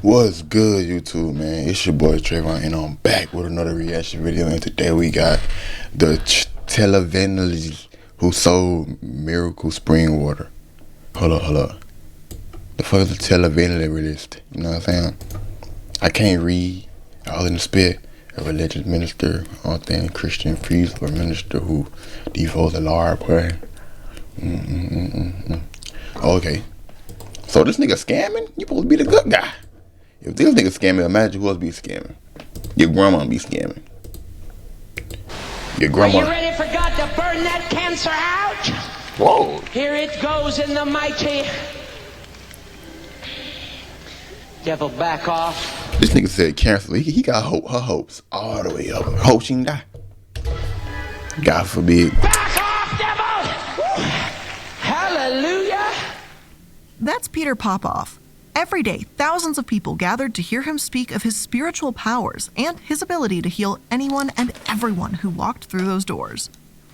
What's good, YouTube, man? It's your boy Trayvon, and I'm back with another reaction video. And today we got the televangelist who sold Miracle Spring Water. Hold up. The fuck is a televangelist? You know what I'm saying? I can't read. All in the spit. A religious minister, authentic Christian priest or minister who devotes the Lord prayer. Okay. So this nigga scamming? You supposed to be the good guy. If this nigga scamming, imagine who else be scamming. Your grandma be scamming. Your grandma. Are you ready for God to burn that cancer out? Whoa. Here it goes in the mighty. Devil, back off. This nigga said cancer. He got her hopes all the way up. Hope she can die. God forbid. Back off, devil! Hallelujah! That's Peter Popoff. Every day, thousands of people gathered to hear him speak of his spiritual powers and his ability to heal anyone and everyone who walked through those doors.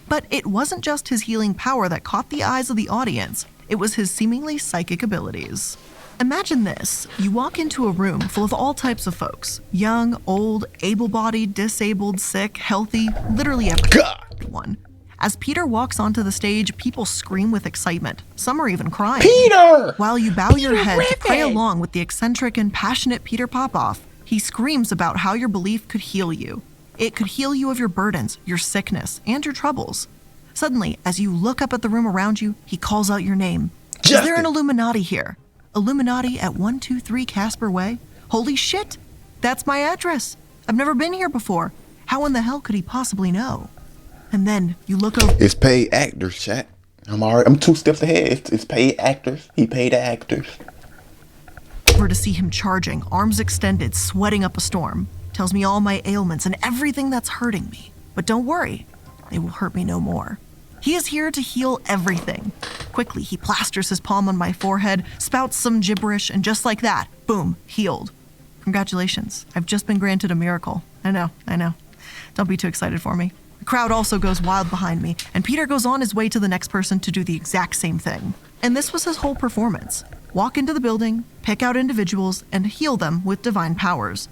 But it wasn't just his healing power that caught the eyes of the audience, it was his seemingly psychic abilities. Imagine this. You walk into a room full of all types of folks. Young, old, able-bodied, disabled, sick, healthy, literally everyone. As Peter walks onto the stage, people scream with excitement. Some are even crying. Peter! While you bow your head to pray along with the eccentric and passionate Peter Popoff, he screams about how your belief could heal you. It could heal you of your burdens, your sickness, and your troubles. Suddenly, as you look up at the room around you, he calls out your name. Justin. Is there an Illuminati here? Illuminati at 123 Casper Way? Holy shit! That's my address! I've never been here before. How in the hell could he possibly know? And then you look over. It's paid actors, chat. I'm 2 steps ahead. It's paid actors. He paid the actors. To see him charging, arms extended, sweating up a storm. Tells me all my ailments and everything that's hurting me. But don't worry, they will hurt me no more. He is here to heal everything. Quickly, he plasters his palm on my forehead, spouts some gibberish, and just like that, boom, healed. Congratulations, I've just been granted a miracle. I know. Don't be too excited for me. The crowd also goes wild behind me, and Peter goes on his way to the next person to do the exact same thing. And this was his whole performance. Walk into the building, pick out individuals, and heal them with divine powers.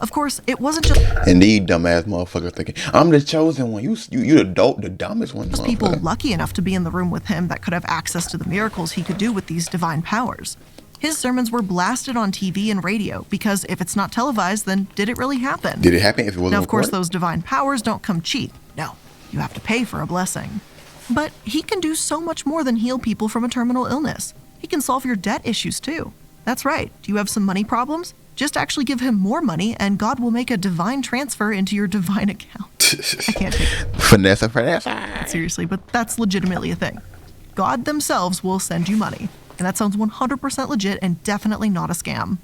Of course, it wasn't just And these dumbass motherfuckers thinking, I'm the chosen one. You the dumbest one. people lucky enough to be in the room with him that could have access to the miracles he could do with these divine powers. His sermons were blasted on TV and radio because if it's not televised, then did it really happen? Did it happen if it wasn't Now, of course, recorded? those divine powers don't come cheap. No, you have to pay for a blessing. But he can do so much more than heal people from a terminal illness. He can solve your debt issues too. That's right. Do you have some money problems? Just actually give him more money and God will make a divine transfer into your divine account. I can't take it Finesse. seriously, but that's legitimately a thing. God themselves will send you money. And that sounds 100% legit and definitely not a scam.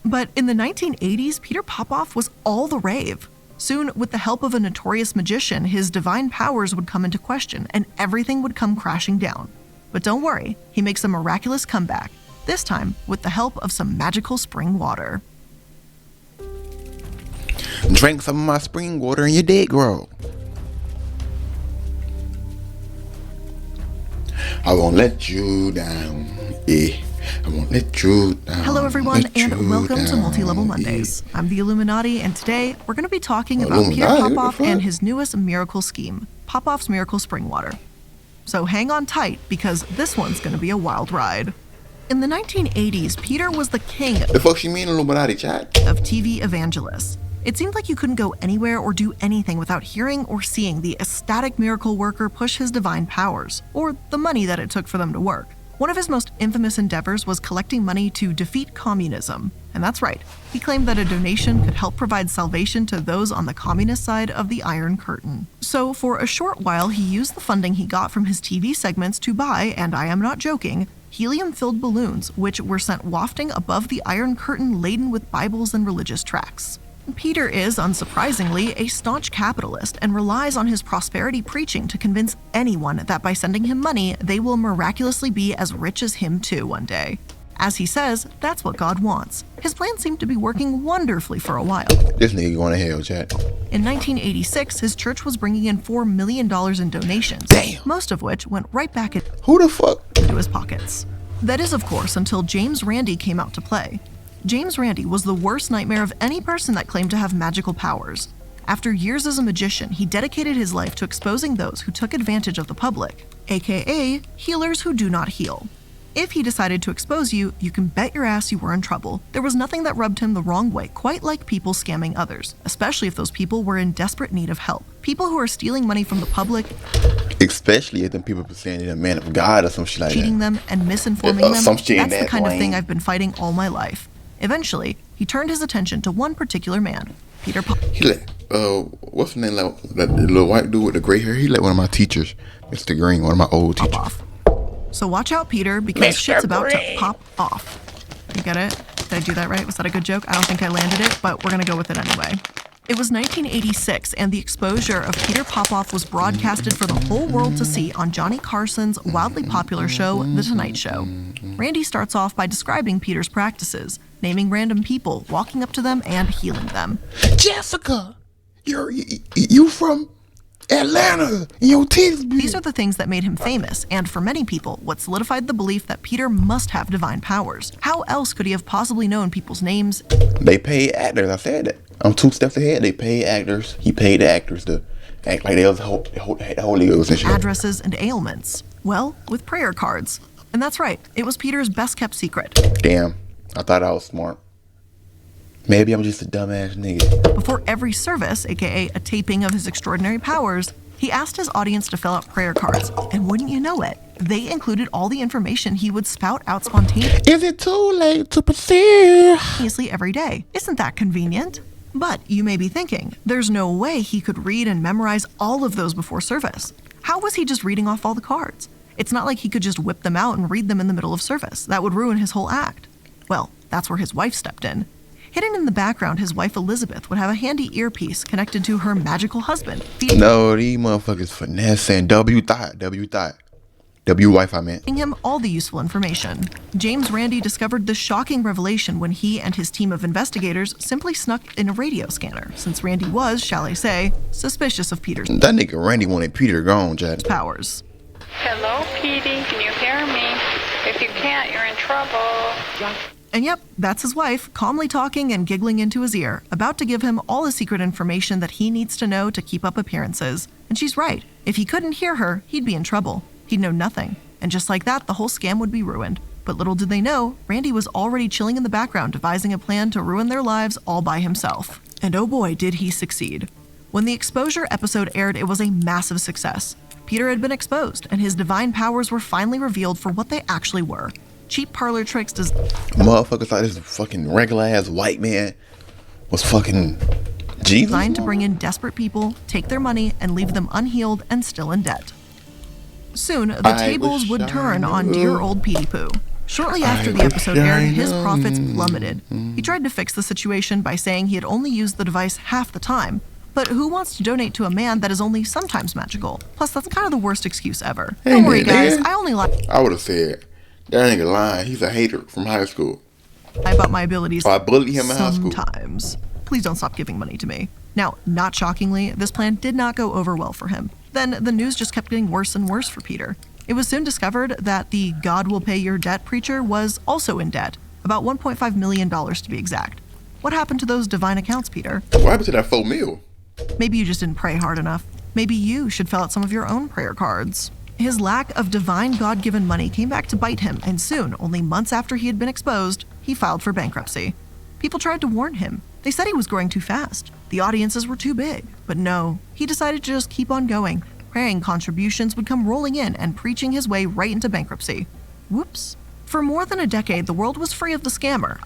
But in the 1980s, Peter Popoff was all the rave. Soon, with the help of a notorious magician, his divine powers would come into question and everything would come crashing down. But don't worry, he makes a miraculous comeback, this time with the help of some magical spring water. Drink some of my spring water and your dick grow. I won't let you down. Yeah. I won't let you down. Hello everyone and welcome to Multi-Level Mondays. I'm the Illuminati and today we're going to be talking about Peter Illuminati? Popoff and his newest miracle scheme, Popoff's Miracle Spring Water. So hang on tight because this one's going to be a wild ride. In the 1980s, Peter was the king The fuck you mean Illuminati, chat? of TV evangelists. It seemed like you couldn't go anywhere or do anything without hearing or seeing the ecstatic miracle worker push his divine powers, or the money that it took for them to work. One of his most infamous endeavors was collecting money to defeat communism. And that's right, he claimed that a donation could help provide salvation to those on the communist side of the Iron Curtain. So for a short while, he used the funding he got from his TV segments to buy, and I am not joking, helium-filled balloons, which were sent wafting above the Iron Curtain laden with Bibles and religious tracts. Peter is, unsurprisingly, a staunch capitalist and relies on his prosperity preaching to convince anyone that by sending him money, they will miraculously be as rich as him too one day. As he says, that's what God wants. His plan seemed to be working wonderfully for a while. This nigga going to hell, chat. In 1986, his church was bringing in $4 million in donations, Damn. most of which went right back Who the fuck? into his pockets. That is, of course, until James Randi came out to play. James Randi was the worst nightmare of any person that claimed to have magical powers. After years as a magician, he dedicated his life to exposing those who took advantage of the public, aka healers who do not heal. If he decided to expose you, you can bet your ass you were in trouble. There was nothing that rubbed him the wrong way, quite like people scamming others, especially if those people were in desperate need of help. People who are stealing money from the public, Especially if them people saying they're a man of God or some shit like cheating that. them, and misinforming them, some shit in that's the that kind of lane. thing I've been fighting all my life. Eventually, he turned his attention to one particular man, Peter He let, what's the name, like, that little white dude with the gray hair? He let one of my teachers, Mr. Green, one of my old teachers. Popoff. So watch out, Peter, because shit's about to pop off. You get it? Did I do that right? Was that a good joke? I don't think I landed it, but we're gonna go with it anyway. It was 1986, and the exposure of Peter Popoff was broadcasted for the whole world to see on Johnny Carson's wildly popular show, The Tonight Show. Randy starts off by describing Peter's practices, naming random people, walking up to them, and healing them. Jessica, you from Atlanta, your titties. These are the things that made him famous, and for many people, what solidified the belief that Peter must have divine powers. How else could he have possibly known people's names? They paid actors. I said that. I'm 2 steps ahead. They paid actors. He paid the actors to act like they was the Holy Ghost and shit. Addresses and ailments. Well, with prayer cards. And that's right, it was Peter's best kept secret. Damn, I thought I was smart. Maybe I'm just a dumbass nigga. Before every service, aka a taping of his extraordinary powers, he asked his audience to fill out prayer cards. And wouldn't you know it, they included all the information he would spout out spontaneously Is it too late to pursue? every day. Isn't that convenient? But you may be thinking, there's no way he could read and memorize all of those before service. How was he just reading off all the cards? It's not like he could just whip them out and read them in the middle of service. That would ruin his whole act. Well, that's where his wife stepped in. Hidden in the background, his wife Elizabeth would have a handy earpiece connected to her magical husband, No, these motherfuckers finessing. W-wife, I meant. giving him all the useful information. James Randi discovered the shocking revelation when he and his team of investigators simply snuck in a radio scanner, since Randi was, shall I say, suspicious of Peter's That nigga Randy wanted Peter gone, Chad. powers. Hello, Petey. Can you hear me? If you can't, you're in trouble. And yep, that's his wife, calmly talking and giggling into his ear, about to give him all the secret information that he needs to know to keep up appearances. And she's right. If he couldn't hear her, he'd be in trouble. He'd know nothing. And just like that, the whole scam would be ruined. But little did they know, Randy was already chilling in the background devising a plan to ruin their lives all by himself. And oh boy, did he succeed. When the exposure episode aired, it was a massive success. Peter had been exposed, and his divine powers were finally revealed for what they actually were. Cheap parlor tricks Motherfuckers thought this fucking regular ass white man was fucking Jesus. designed to bring in desperate people, take their money, and leave them unhealed and still in debt. Soon, the tables would turn on dear old Petey Pooh. Shortly after the episode aired, his profits plummeted. He tried to fix the situation by saying he had only used the device half the time. But who wants to donate to a man that is only sometimes magical? Plus, that's kind of the worst excuse ever. Don't worry, guys, I only lie I would have said, that nigga lying. He's a hater from high school. about my abilities I bullied him in high school. sometimes. Please don't stop giving money to me. Now, not shockingly, this plan did not go over well for him. Then the news just kept getting worse and worse for Peter. It was soon discovered that the God will pay your debt preacher was also in debt, about $1.5 million to be exact. What happened to those divine accounts, Peter? What happened to that $4 million? Maybe you just didn't pray hard enough. Maybe you should fill out some of your own prayer cards. His lack of divine God-given money came back to bite him, and soon, only months after he had been exposed, he filed for bankruptcy. People tried to warn him. They said he was growing too fast. The audiences were too big. But no, he decided to just keep on going, praying contributions would come rolling in and preaching his way right into bankruptcy. Whoops. For more than a decade, the world was free of the scammer.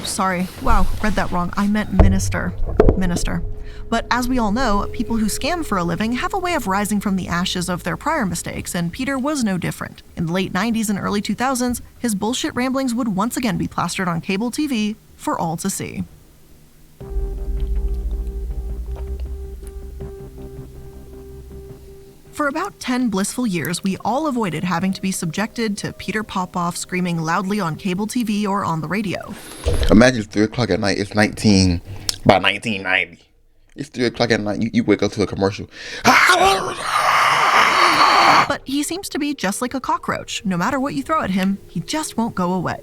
Sorry. Wow, read that wrong. I meant minister. Minister. But as we all know, people who scam for a living have a way of rising from the ashes of their prior mistakes, and Peter was no different. In the late 90s and early 2000s, his bullshit ramblings would once again be plastered on cable TV for all to see. For about 10 blissful years, we all avoided having to be subjected to Peter Popoff screaming loudly on cable TV or on the radio. Imagine it's 3 o'clock at night. It's by 1990. It's 3 o'clock at night. You wake up to a commercial. But he seems to be just like a cockroach. No matter what you throw at him, he just won't go away.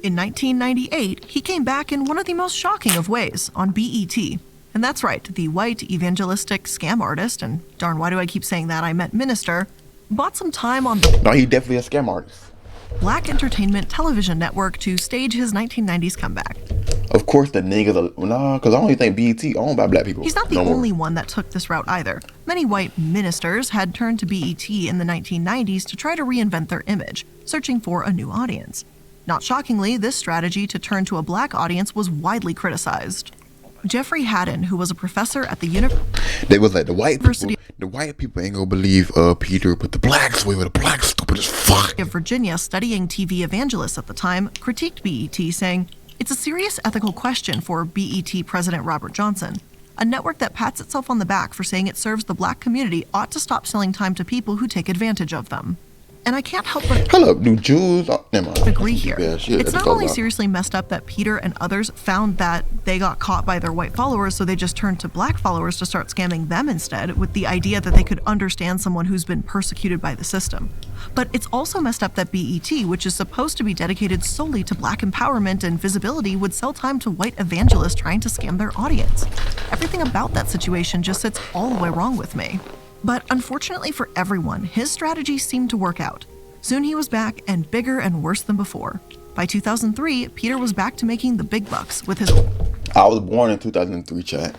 In 1998, he came back in one of the most shocking of ways on BET. And that's right, the white evangelistic scam artist, and darn, why do I keep saying that? I meant minister, bought some time on the No, he definitely a scam artist. Black Entertainment Television Network to stage his 1990s comeback. Of course, the niggas are, nah, because I don't even think BET owned by black people. He's not the no more. only one that took this route either. Many white ministers had turned to BET in the 1990s to try to reinvent their image, searching for a new audience. Not shockingly, this strategy to turn to a black audience was widely criticized. Jeffrey Haddon, who was a professor at the They was like, the white University people, the white people ain't gonna believe Peter, but the blacks will. The blacks stupid as fuck. of Virginia studying TV evangelists at the time, critiqued BET, saying, "It's a serious ethical question for BET President Robert Johnson. A network that pats itself on the back for saying it serves the black community ought to stop selling time to people who take advantage of them." And I can't help but Hold up, do Jews? Oh, never mind. agree here. Yeah, shit, It's that's not all only about. seriously messed up that Peter and others found that they got caught by their white followers, so they just turned to black followers to start scamming them instead, with the idea that they could understand someone who's been persecuted by the system. But it's also messed up that BET, which is supposed to be dedicated solely to black empowerment and visibility, would sell time to white evangelists trying to scam their audience. Everything about that situation just sits all the way wrong with me. But unfortunately for everyone, his strategy seemed to work out. Soon he was back, and bigger and worse than before. By 2003, Peter was back to making the big bucks with his... I was born in 2003, chat.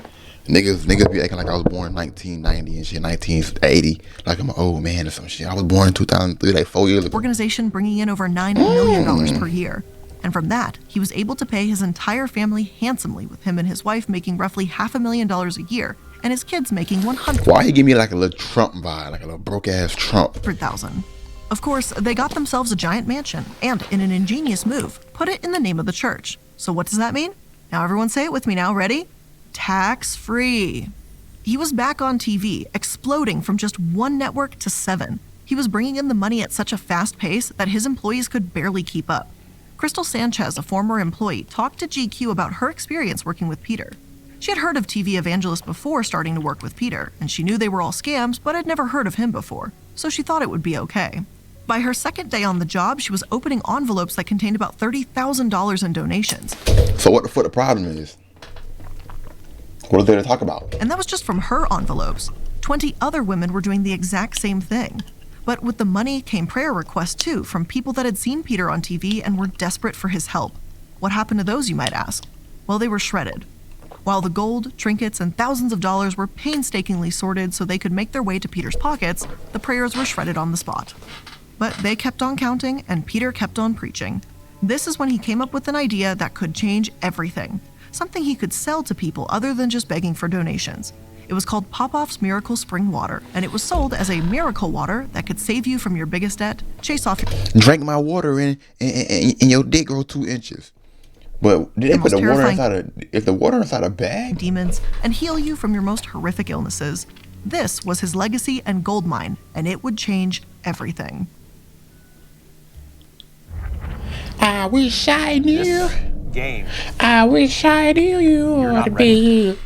Niggas be acting like I was born in 1990 and shit, 1980. Like I'm an old man or some shit. I was born in 2003, like 4 years ago. organization bringing in over $9 million per year. And from that, he was able to pay his entire family handsomely, with him and his wife making roughly $500,000 a year, and his kids making Why he give me like a little Trump vibe, like a little broke ass Trump? $100,000. Of course, they got themselves a giant mansion, and in an ingenious move, put it in the name of the church. So what does that mean? Now everyone say it with me now, ready? Tax-free. He was back on TV, exploding from just one network to 7. He was bringing in the money at such a fast pace that his employees could barely keep up. Crystal Sanchez, a former employee, talked to GQ about her experience working with Peter. She had heard of TV evangelists before starting to work with Peter, and she knew they were all scams, but had never heard of him before, so she thought it would be okay. By her second day on the job, she was opening envelopes that contained about $30,000 in donations. So what the fuck the problem is? What are they to talk about? And that was just from her envelopes. 20 other women were doing the exact same thing. But with the money came prayer requests too, from people that had seen Peter on TV and were desperate for his help. What happened to those, you might ask? Well, they were shredded. While the gold, trinkets, and thousands of dollars were painstakingly sorted so they could make their way to Peter's pockets, the prayers were shredded on the spot. But they kept on counting, and Peter kept on preaching. This is when he came up with an idea that could change everything. Something he could sell to people other than just begging for donations. It was called Popoff's Miracle Spring Water, and it was sold as a miracle water that could save you from your biggest debt, chase off your Drink my water and your dick grow 2 inches. But did they put most the water terrifying- if the water inside a bag? demons and heal you from your most horrific illnesses. This was his legacy and gold mine, and it would change everything. I wish I knew. This game, I wish I knew you You're not ought to be.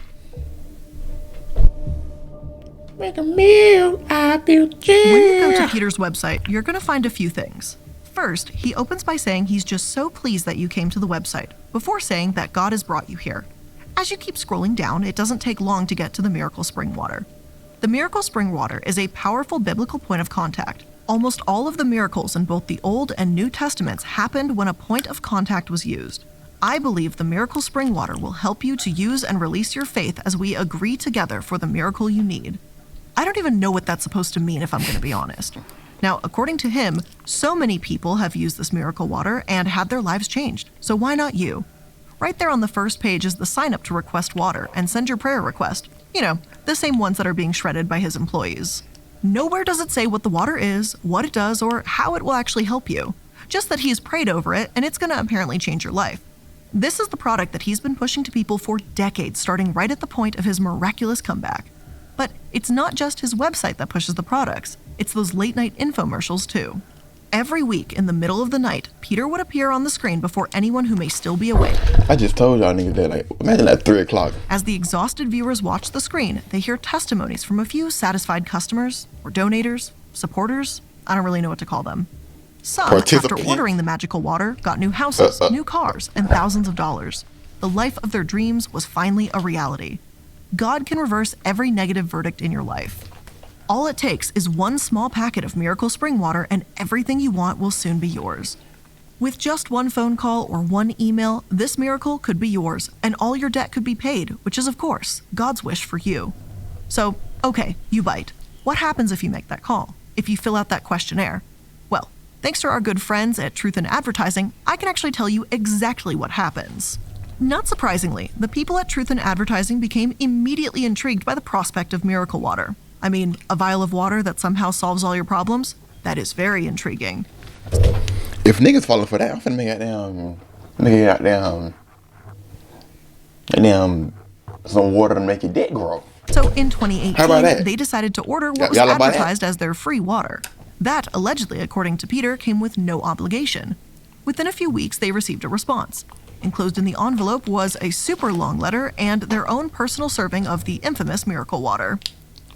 Make a meal, I built you. When you go to Peter's website, you're going to find a few things. First, he opens by saying he's just so pleased that you came to the website, before saying that God has brought you here. As you keep scrolling down, it doesn't take long to get to the Miracle Spring Water. The Miracle Spring Water is a powerful biblical point of contact. Almost all of the miracles in both the Old and New Testaments happened when a point of contact was used. I believe the Miracle Spring Water will help you to use and release your faith as we agree together for the miracle you need. I don't even know what that's supposed to mean, if I'm going to be honest. Now, according to him, so many people have used this miracle water and had their lives changed, so why not you? Right there on the first page is the sign up to request water and send your prayer request. You know, the same ones that are being shredded by his employees. Nowhere does it say what the water is, what it does, or how it will actually help you. Just that he's prayed over it and it's going to apparently change your life. This is the product that he's been pushing to people for decades, starting right at the point of his miraculous comeback. But it's not just his website that pushes the products, it's those late-night infomercials too. Every week in the middle of the night, Peter would appear on the screen before anyone who may still be awake. I just told y'all niggas that, like, imagine at 3 o'clock. As the exhausted viewers watch the screen, they hear testimonies from a few satisfied customers, or donators, supporters, I don't really know what to call them. Some, after Participant. ordering the magical water, got new houses, new cars, and thousands of dollars. The life of their dreams was finally a reality. God can reverse every negative verdict in your life. All it takes is one small packet of Miracle Spring Water and everything you want will soon be yours. With just one phone call or one email, this miracle could be yours and all your debt could be paid, which is, of course, God's wish for you. So, okay, you bite. What happens if you make that call? If you fill out that questionnaire? Well, thanks to our good friends at Truth in Advertising, I can actually tell you exactly what happens. Not surprisingly, the people at Truth in Advertising became immediately intrigued by the prospect of miracle water. I mean, a vial of water that somehow solves all your problems? That is very intriguing. If niggas falling for that, I'm finna make some water to make your dick grow. So in How about 2018, that? they decided to order what was Y'all about that? advertised as their free water. That, allegedly, according to Peter, came with no obligation. Within a few weeks, they received a response. Enclosed in the envelope was a super long letter and their own personal serving of the infamous miracle water.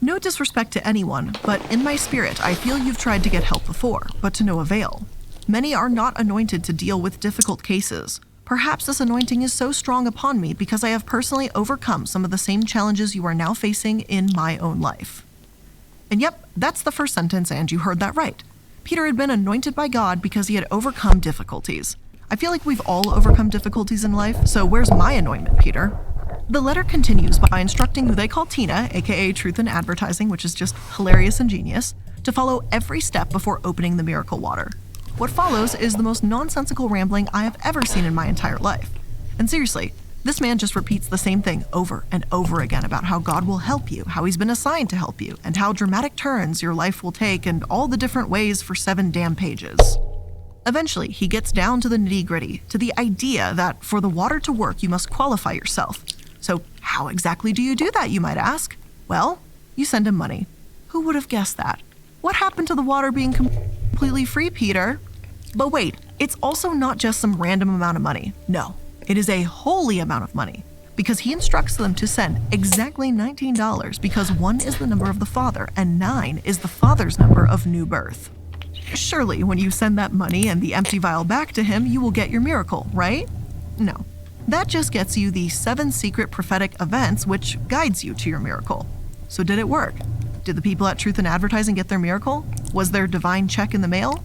No disrespect to anyone, but in my spirit, I feel you've tried to get help before, but to no avail. Many are not anointed to deal with difficult cases. Perhaps this anointing is so strong upon me because I have personally overcome some of the same challenges you are now facing in my own life. And yep, that's the first sentence, and you heard that right. Peter had been anointed by God because he had overcome difficulties. I feel like we've all overcome difficulties in life, so where's my anointment, Peter? The letter continues by instructing who they call Tina, aka Truth in Advertising, which is just hilarious and genius, to follow every step before opening the miracle water. What follows is the most nonsensical rambling I have ever seen in my entire life. And seriously, this man just repeats the same thing over and over again about how God will help you, how he's been assigned to help you, and how dramatic turns your life will take, and all the different ways for 7 damn pages. Eventually, he gets down to the nitty-gritty, to the idea that for the water to work, you must qualify yourself. So how exactly do you do that, you might ask? Well, you send him money. Who would have guessed that? What happened to the water being completely free, Peter? But wait, it's also not just some random amount of money. No, it is a holy amount of money, because he instructs them to send exactly $19 because 1 is the number of the Father and 9 is the Father's number of new birth. Surely, when you send that money and the empty vial back to him, you will get your miracle, right? No. That just gets you the 7 secret prophetic events which guides you to your miracle. So did it work? Did the people at Truth in Advertising get their miracle? Was their divine check in the mail?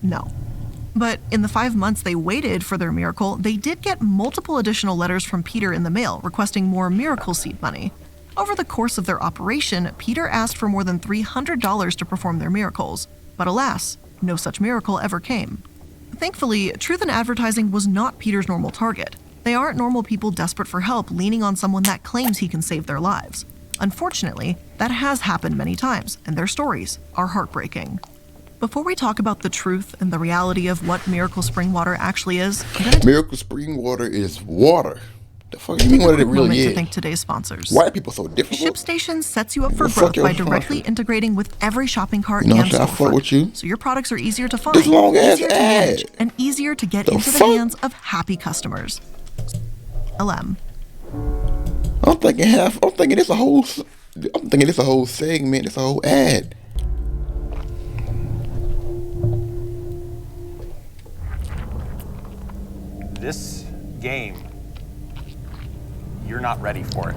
No. But in the 5 months they waited for their miracle, they did get multiple additional letters from Peter in the mail requesting more miracle seed money. Over the course of their operation, Peter asked for more than $300 to perform their miracles. But alas, no such miracle ever came. Thankfully, Truth in Advertising was not Peter's normal target. They aren't normal people desperate for help leaning on someone that claims he can save their lives. Unfortunately, that has happened many times, and their stories are heartbreaking. Before we talk about the truth and the reality of what Miracle Spring Water actually is, I'm going to Miracle Spring Water is water. The fuck you mean take what a it quick really moment to is? thank today's sponsors. Why are people so difficult? ShipStation sets you up for Well, fuck growth your by directly sponsor. integrating with every shopping cart You know, and should I fuck storefront. with you? So your products are easier to find, This long ass easier to manage, ad. and easier to get The into the fuck? hands of happy customers. LM. I'm thinking this a whole segment, it's a whole ad. This game, you're not ready for it.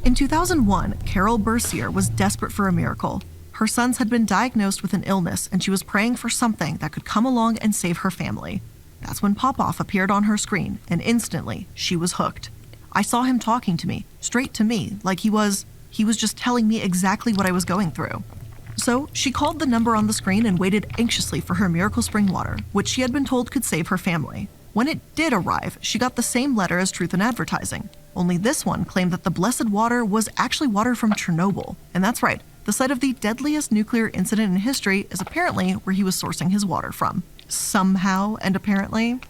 In 2001, Carol Bercier was desperate for a miracle. Her sons had been diagnosed with an illness, and she was praying for something that could come along and save her family. That's when Popoff appeared on her screen, and instantly, she was hooked. I saw him talking to me, straight to me, like he was just telling me exactly what I was going through. So, she called the number on the screen and waited anxiously for her Miracle Spring Water, which she had been told could save her family. When it did arrive, she got the same letter as Truth in Advertising. Only this one claimed that the blessed water was actually water from Chernobyl. And that's right, the site of the deadliest nuclear incident in history is apparently where he was sourcing his water from. Somehow and apparently.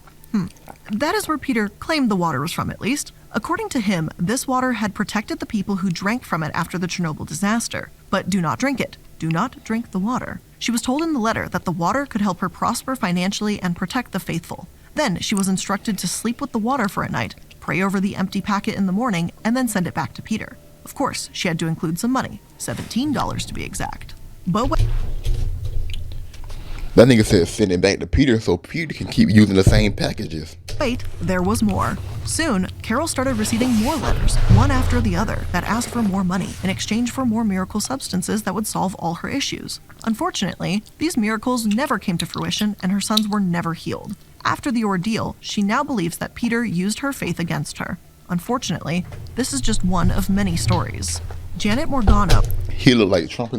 That is where Peter claimed the water was from, at least. According to him, this water had protected the people who drank from it after the Chernobyl disaster. But do not drink it. Do not drink the water. She was told in the letter that the water could help her prosper financially and protect the faithful. Then she was instructed to sleep with the water for a night, pray over the empty packet in the morning, and then send it back to Peter. Of course, she had to include some money, $17 to be exact. But wait. That nigga said send it back to Peter so Peter can keep using the same packages. Wait, there was more. Soon, Carol started receiving more letters, one after the other, that asked for more money in exchange for more miracle substances that would solve all her issues. Unfortunately, these miracles never came to fruition and her sons were never healed. After the ordeal, she now believes that Peter used her faith against her. Unfortunately, this is just one of many stories. Janet Morgana, He looked like Trump.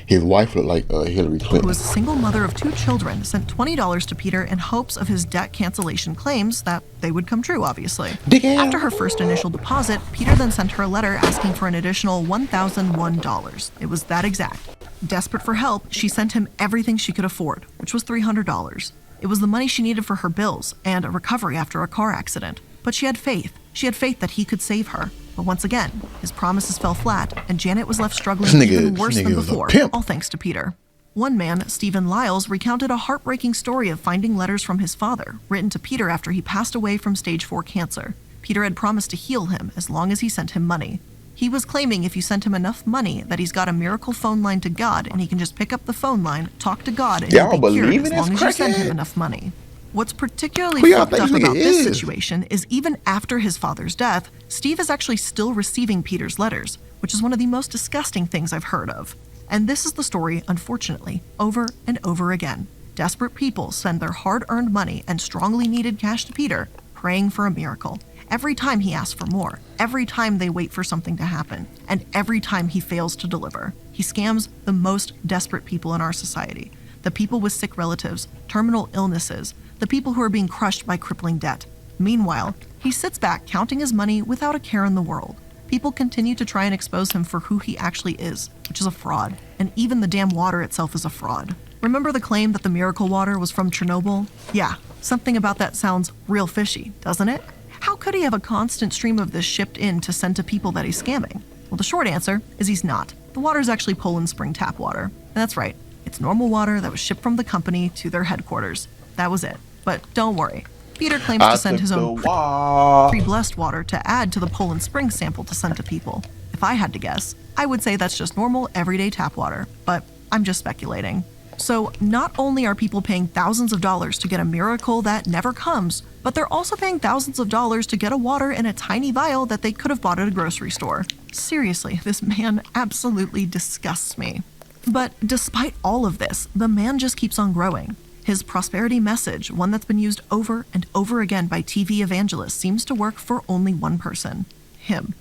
His wife looked like Hillary who Clinton. was a single mother of 2 children, sent $20 to Peter in hopes of his debt cancellation claims that they would come true, obviously. After her first initial deposit, Peter then sent her a letter asking for an additional $1,001. It was that exact. Desperate for help, she sent him everything she could afford, which was $300. It was the money she needed for her bills and a recovery after a car accident. But she had faith. She had faith that he could save her. But once again, his promises fell flat, and Janet was left struggling even worse than was a before, pimp. all thanks to Peter. One man, Stephen Lyles, recounted a heartbreaking story of finding letters from his father, written to Peter after he passed away from stage 4 cancer. Peter had promised to heal him as long as he sent him money. He was claiming if you sent him enough money that he's got a miracle phone line to God and he can just pick up the phone line, talk to God, and Y'all he'll be cured believe in as long this as you send him crackhead? enough money. What's particularly Who y'all fucked think up this nigga about this is? situation is even after his father's death, Steve is actually still receiving Peter's letters, which is one of the most disgusting things I've heard of. And this is the story, unfortunately, over and over again. Desperate people send their hard-earned money and strongly needed cash to Peter, praying for a miracle. Every time he asks for more, every time they wait for something to happen, and every time he fails to deliver. He scams the most desperate people in our society. The people with sick relatives, terminal illnesses, the people who are being crushed by crippling debt. Meanwhile, he sits back counting his money without a care in the world. People continue to try and expose him for who he actually is, which is a fraud. And even the damn water itself is a fraud. Remember the claim that the miracle water was from Chernobyl? Yeah, something about that sounds real fishy, doesn't it? How could he have a constant stream of this shipped in to send to people that he's scamming? Well, the short answer is he's not. The water is actually Poland Spring tap water. And that's right, it's normal water that was shipped from the company to their headquarters. That was it. But don't worry, Peter claims to send his own pre-blessed water to add to the Poland Spring sample to send to people. If I had to guess, I would say that's just normal, everyday tap water, but I'm just speculating. So not only are people paying thousands of dollars to get a miracle that never comes, but they're also paying thousands of dollars to get a water in a tiny vial that they could have bought at a grocery store. Seriously, this man absolutely disgusts me. But despite all of this, the man just keeps on growing. His prosperity message, one that's been used over and over again by TV evangelists, seems to work for only one person: him.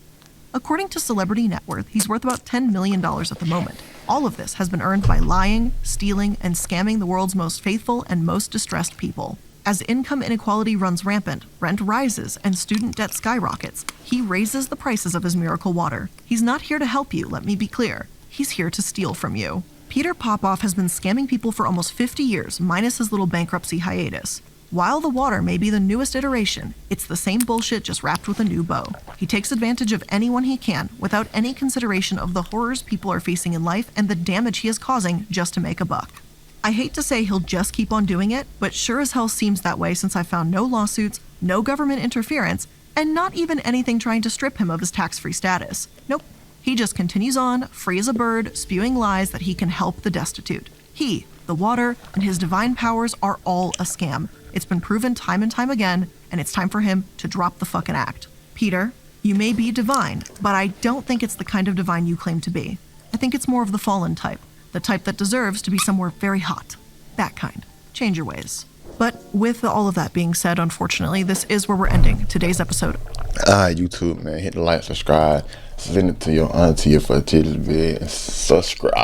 According to Celebrity Net Worth, he's worth about $10 million at the moment. All of this has been earned by lying, stealing, and scamming the world's most faithful and most distressed people. As income inequality runs rampant, rent rises, and student debt skyrockets, he raises the prices of his miracle water. He's not here to help you, let me be clear. He's here to steal from you. Peter Popoff has been scamming people for almost 50 years, minus his little bankruptcy hiatus. While the water may be the newest iteration, it's the same bullshit just wrapped with a new bow. He takes advantage of anyone he can, without any consideration of the horrors people are facing in life and the damage he is causing just to make a buck. I hate to say he'll just keep on doing it, but sure as hell seems that way since I found no lawsuits, no government interference, and not even anything trying to strip him of his tax-free status. Nope. He just continues on, free as a bird, spewing lies that he can help the destitute. He, the water, and his divine powers are all a scam. It's been proven time and time again, and it's time for him to drop the fucking act. Peter, you may be divine, but I don't think it's the kind of divine you claim to be. I think it's more of the fallen type, the type that deserves to be somewhere very hot. That kind. Change your ways. But with all of that being said, unfortunately, this is where we're ending today's episode. YouTube, man, hit the like, subscribe, send it to your auntie for a tidbit, and subscribe.